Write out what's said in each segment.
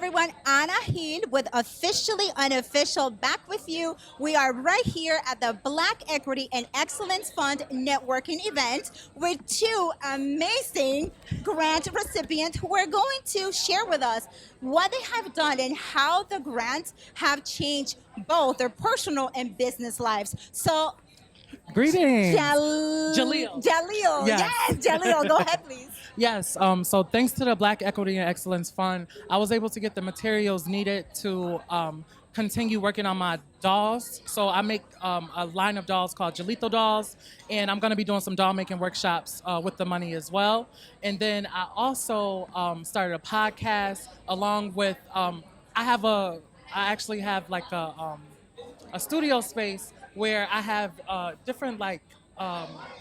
everyone. Anna Heen with Officially Unofficial back with you. We are right here at the Black Equity and Excellence Fund networking event with two amazing grant recipients who are going to share with us what they have done and how the grants have changed both their personal and business lives. So, Greetings. Jaleel. Yes. Yes, Jaleel. Go ahead, please. Yes. So thanks to the Black Equity and Excellence Fund, I was able to get the materials needed to continue working on my dolls. So I make a line of dolls called Jalito dolls, and I'm going to be doing some doll making workshops with the money as well. And then I also started a podcast along with I actually have like a studio space where I have different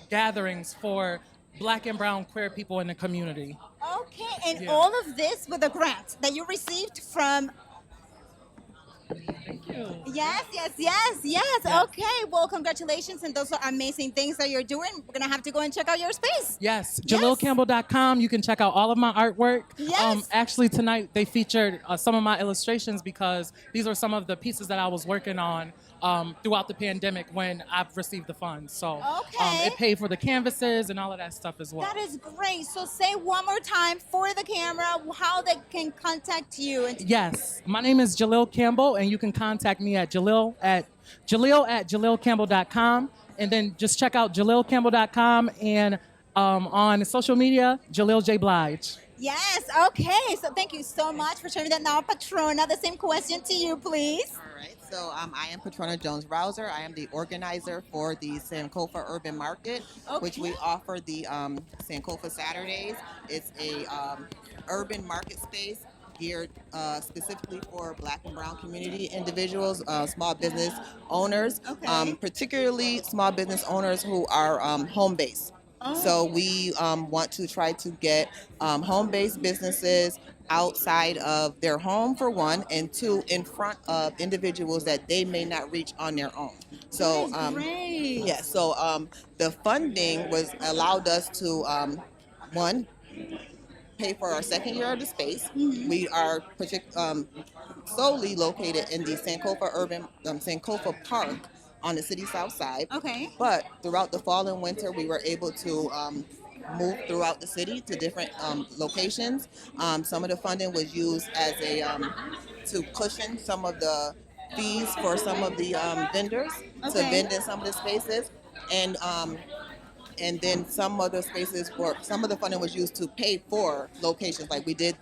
gatherings for Black and brown queer people in the community. Okay, and Yeah. all of this with a grant that you received from. Thank you. Yes. Okay, well, congratulations, and those are amazing things that you're doing. We're gonna have to go and check out your space. Yes, Yes. JaleelCampbell.com. You can check out all of my artwork. Yes. Actually, tonight they featured some of my illustrations because these are some of the pieces that I was working on throughout the pandemic when I've received the funds. So Okay. it paid for the canvases and all of that stuff as well. That is great. So say one more time for the camera how they can contact you. And Yes, my name is Jaleel Campbell, and you can contact me at Jaleel at JaleelCampbell.com, and then just check out JaleelCampbell.com and on social media, Jaleel J. Blige. yes, okay. So thank you so much for sharing that. Now, Patrona, the same question to you, please. All right, so I am Patrona Jones-Rouser. I am the organizer for the Sankofa Urban Market, which we Okay. offer the Sankofa Saturdays. It's a urban market space geared specifically for Black and brown community individuals, small business owners, Okay. particularly small business owners who are home-based. Oh. So we want to try to get home-based businesses outside of their home for one, and two, in front of individuals that they may not reach on their own. So That is great. yeah, so the funding was allowed us to one, pay for our second year of the space. Mhm. We are solely located in the Sankofa Park on the city south side. Okay. But throughout the fall and winter, we were able to move throughout the city to different locations. Some of the funding was used as a to cushion some of the fees for some of the vendors to Okay. vend in some of the spaces, and then some other spaces for some of the funding was used to pay for locations. Like we did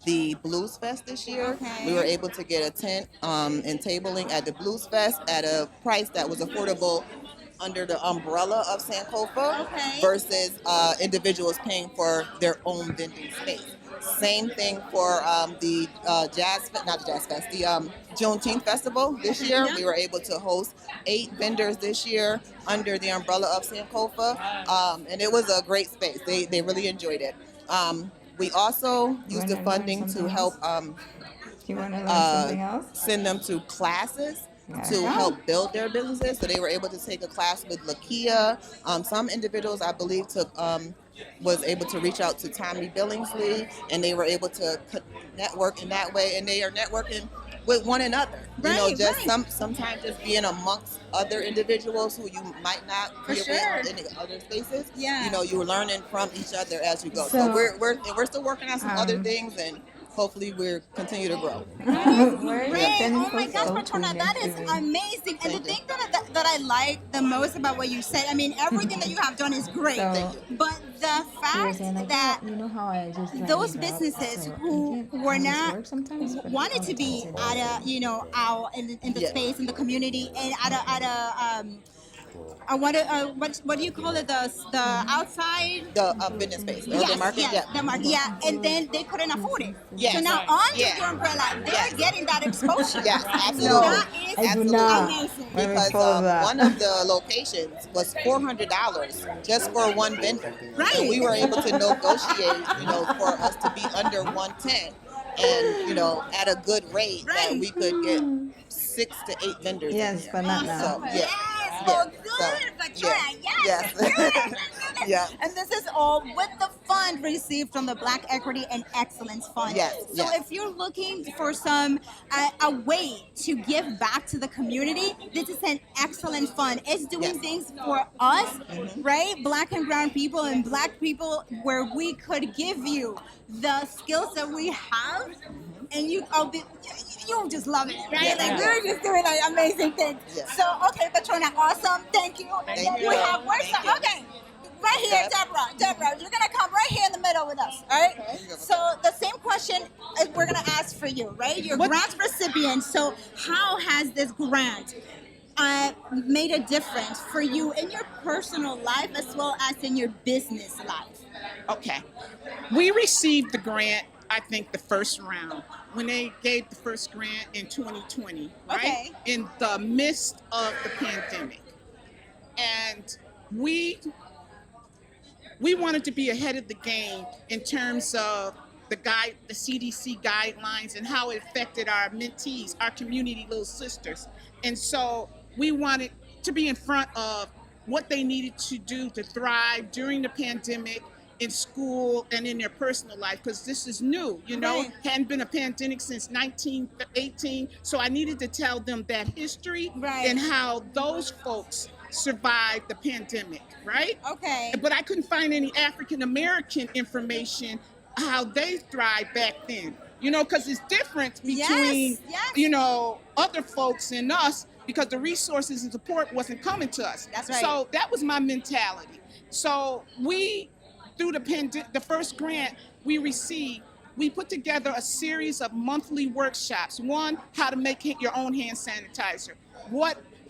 the Blues Fest this year. Okay. We were able to get a tent and tabling at the Blues Fest at a price that was affordable under the umbrella of Sankofa Okay. versus individuals paying for their own vending space. Same thing for the Juneteenth Festival this year. Yeah. We were able to host 8 vendors this year under the umbrella of Sankofa, and it was a great space. They really enjoyed it. We also used the funding to help You want to learn something else? send them to classes to Yeah. help build their businesses. So they were able to take a class with Lakia. Some individuals, I believe, was able to reach out to Tommy Billingsley, and they were able to network in that way. And they are networking with one another. Right, Just right. sometimes just being amongst other individuals who you might not For be sure. with in other spaces. Yeah. You're learning from each other as you go. So, So, we're still working on some other um, things, and hopefully we're continue to grow. Where Great. Oh my Jennifer gosh, so Patrona, that is tuned amazing. And the Thank you. thing that I like the most about what you said, I mean, everything that you have done is great. So, But the you were fact saying like, that you know how I just like those leave out, businesses so who I can't were always not work sometimes, but wanted to be other times at a, out in the Yeah. space, in the community, and at a what do you call it, the outside. The business space, the urban market. Yes, the market, yeah, and then they couldn't afford it. Yes. So now under Yeah. your umbrella, they're Yes. getting that exposure. Yes, So absolutely. that is I do Absolutely. not. amazing. Let me Because follow that. one of the locations was $400 just for one vendor. Right. And we were able to negotiate, for us to be under 110, and at a good rate that Right. we could get 6 to 8 vendors. Yes, in but there. not now. So, yeah. Yes, well, good, So, Patrona. yeah. Yes, Yes. good. Yeah. And this is all with the fund received from the Black Equity and Excellence Fund. Yes, So yes. if you're looking for some a way to give back to the community, this is an excellent fund. It's doing Yes. things for us, right? Black and brown people and black people, where we could give you the skills that we have, and you'll just love it, right? Yeah. Like we're just doing like amazing things. Yeah. So okay, Patrona, awesome, thank you. And Thank then you. we have Thank you. okay. Right here, Deb. Deborah, you're gonna come right here in the middle with us, all right? Okay. So the same question we're gonna ask for you, right? You're grant recipient. So how has this grant made a difference for you in your personal life as well as in your business life? Okay. We received the grant, I think, the first round when they gave the first grant in 2020, right? Okay. In the midst of the pandemic. And we wanted to be ahead of the game in terms of the CDC guidelines and how it affected our mentees, our community little sisters. And so we wanted to be in front of what they needed to do to thrive during the pandemic in school and in their personal life, because this is new, Right. hadn't been a pandemic since 1918. So I needed to tell them that history Right. and how those folks survived the pandemic, right? Okay. But I couldn't find any African American information how they thrived back then. Because it's different between, Yes. other folks and us, because the resources and support wasn't coming to us. That's right. So that was my mentality. So through the first grant we received, we put together a series of monthly workshops. One, how to make your own hand sanitizer.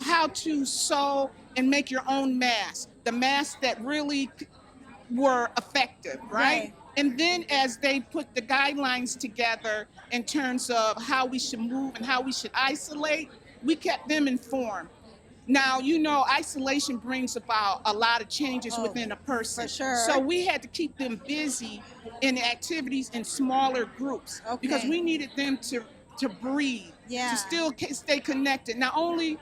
How to sew and make your own masks. The masks that really were effective, right? And then as they put the guidelines together in terms of how we should move and how we should isolate, we kept them informed. Now, isolation brings about a lot of changes within a person. for sure. So we had to keep them busy in activities in smaller groups, because we needed them to breathe, Yeah. to still stay connected, not only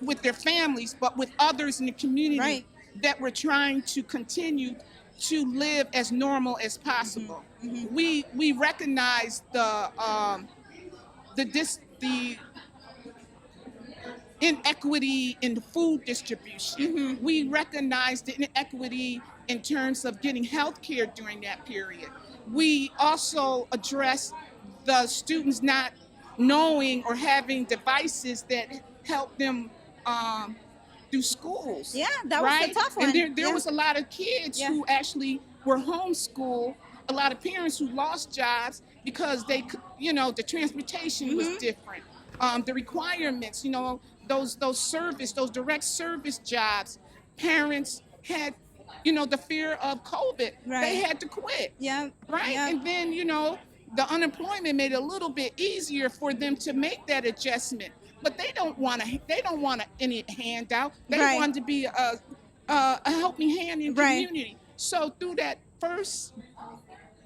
with their families, but with others in the community Right. that were trying to continue to live as normal as possible. We recognize the inequity in the food distribution. We recognize the inequity in terms of getting health care during that period. We also address the students not knowing or having devices that help them through schools. Yeah, that was right? a tough one. And there was a lot of kids Yeah. who actually were homeschooled, a lot of parents who lost jobs because the transportation was different. The requirements, those direct service jobs, parents had, the fear of COVID. Right. They had to quit. Yeah. Right. Yeah. And then, the unemployment made it a little bit easier for them to make that adjustment. But they don't want any handout. They Right. want to be a helping hand in Right. community. So through that first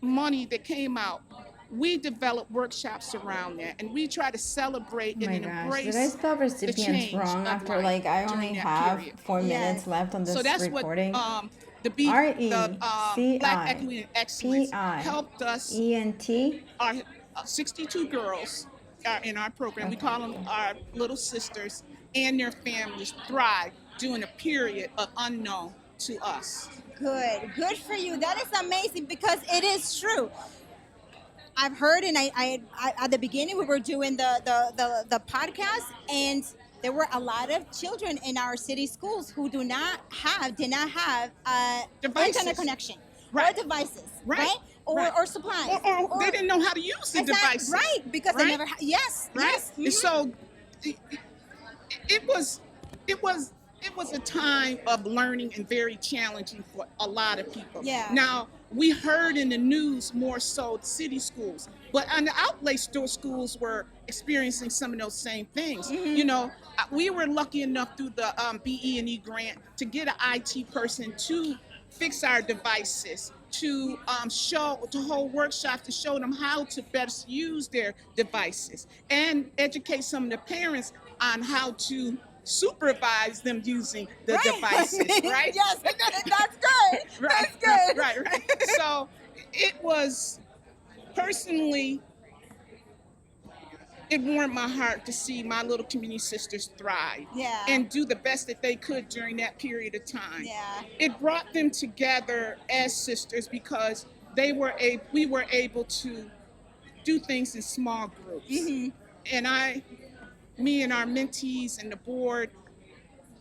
money that came out, we developed workshops around that, and we try to celebrate Oh my and gosh, embrace did I spell the recipients change wrong of after life I during only that have period. 4 Yes. minutes left on this So that's recording? what the Black Equity and Excellence helped us. ENT? Our 62 girls are in our program. We call them our little sisters, and their families thrive during a period of unknown to us. Good for you. That is amazing, because it is true. I've heard, and I at the beginning we were doing the podcast, and there were a lot of children in our city schools who did not have Devices. internet connection, Right. or devices, Right. right? Or Right. or supplies, Or they didn't know how to use the devices. right? Because they Right? never yes, Right? yes. And so it was a time of learning and very challenging for a lot of people. Yeah. Now, we heard in the news more so city schools, but on the outlet store schools were experiencing some of those same things. We were lucky enough through the BE&E grant to get an IT person to fix our devices, to hold workshops to show them how to best use their devices, and educate some of the parents on how to supervise them using the devices, right? Yes, that's good. Right, That's good. right. So it was personally, it warmed my heart to see my little community sisters thrive Yeah. and do the best that they could during that period of time. Yeah. It brought them together as sisters because we were able to do things in small groups. Mm-hmm. And me and our mentees and the board,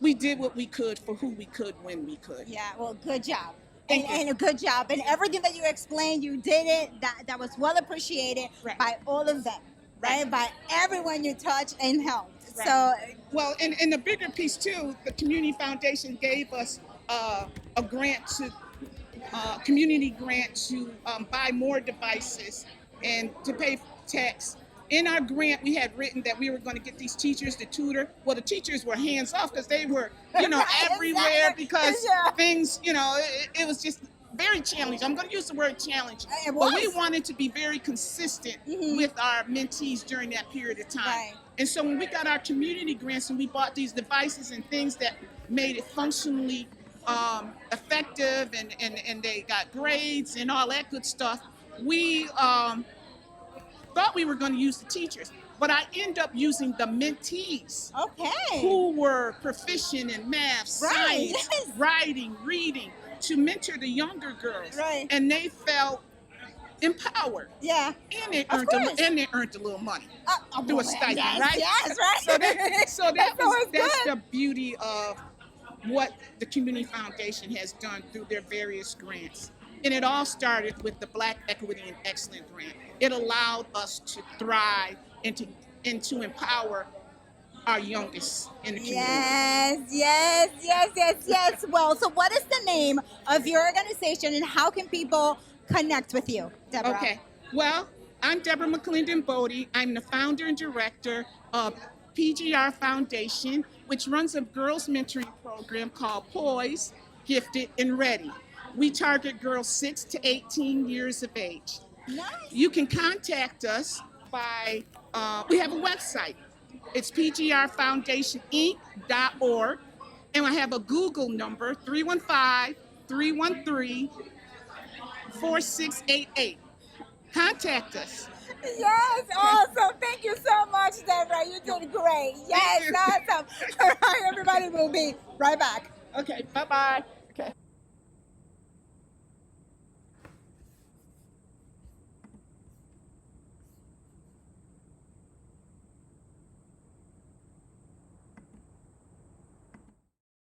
we did what we could for who we could when we could. Yeah, well, good job. Thank you. And a good job. And everything that you explained, you did it. That was well appreciated Right. by all of them, right? By everyone you touched and helped. Right. So, Well, and the bigger piece too, the Community Foundation gave us a grant community grant to buy more devices and to pay tax. In our grant, we had written that we were going to get these teachers to tutor. Well, the teachers were hands off because they were, Right, everywhere exactly. because Yeah. things, it was just very challenging. I'm going to use the word challenge. It But we was. wanted to be very consistent Mhm. with our mentees during that period of time. Right. And so when we got our community grants and we bought these devices and things that made it functionally effective and they got grades and all that good stuff, we thought we were going to use the teachers. But I end up using the mentees okay. who were proficient in math, Right, science, yes. writing, reading, to mentor the younger girls. Right. And they felt empowered. Yeah. And they Of earned course. a little money. Through a Well, stipend, yes, right? Yes, right. So That's always that's good. the beauty of what the Community Foundation has done through their various grants. And it all started with the Black Equity and Excellence Grant. It allowed us to thrive and to empower our youngest in the community. Yes. Well, so what is the name of your organization and how can people connect with you, Deborah? Okay. Well, I'm Deborah McClendon Bodie. I'm the founder and director of PGR Foundation, which runs a girls mentoring program called Poised, Gifted, and Ready. We target girls 6 to 18 years of age. Nice. You can contact us by, we have a website. It's pgrfoundationinc.org. And I have a Google number, 315-313-4688. Contact us. Yes, awesome. Thank you so much, Deborah. You did great. Yes, Thank you. awesome. All right, everybody, we'll be right back. Okay, bye-bye. Okay.